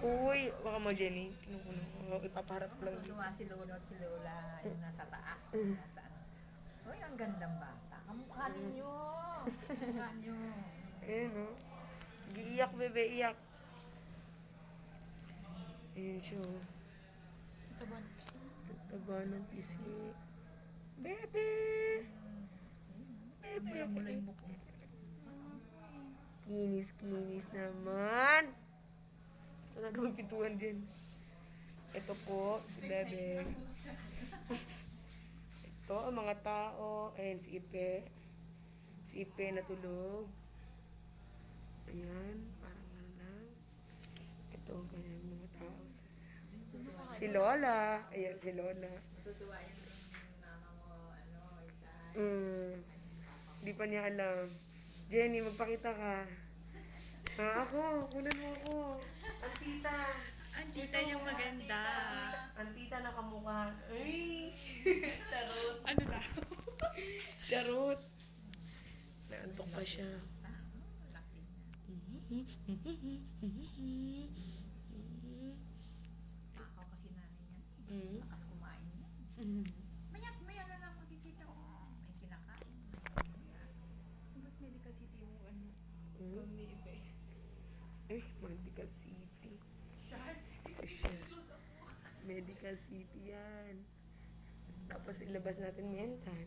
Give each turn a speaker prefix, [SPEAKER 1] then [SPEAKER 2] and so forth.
[SPEAKER 1] Uy, baka mo, Jenny. Kinukunan ko. Ipapaharap ko lang dito.
[SPEAKER 2] Tutuwa si Lolo at si Lola, yung nasa taas, yung nasa ano. Uy, ang gandang bata. Kamukha ninyo. Kamukha nyo.
[SPEAKER 1] Ayan, no? Iiyak, bebe, iyak. Ayan siya, oh.
[SPEAKER 3] Taba ng pisngi.
[SPEAKER 1] Taba ng pisngi. Bebe! Bebe!
[SPEAKER 2] Mula yung buko.
[SPEAKER 1] Kinis naman. Saan na gawin pintuan din? Ito po, si Bebe. Ito, ang mga tao. Ayan, si Ipe. Si Ipe natulog. Ayan, parang ano lang. Ito, ganyan mga tao. Si Lola. Ayan, si Lola.
[SPEAKER 2] Matutuwa yung mama mo, ano, isa.
[SPEAKER 1] Hindi pa niya alam. Jenny, magpakita ka. Ako. Kunan mo ako. Ang tita.
[SPEAKER 3] Ang tita yung maganda.
[SPEAKER 1] Ang tita na kamukha. Ay! Charot.
[SPEAKER 3] Ano daw?
[SPEAKER 1] Charot. Naantok pa siya.
[SPEAKER 2] Laki na. Takaw kasi nanay niya. Lakas kumain niya. Mayak, maya na lang makikita ko. May kinakain.
[SPEAKER 3] Ba't medical city yung ano? Yung ni Ibe?
[SPEAKER 1] Eh, Medical City. Social. Medical City yan. Tapos ilabas natin mental.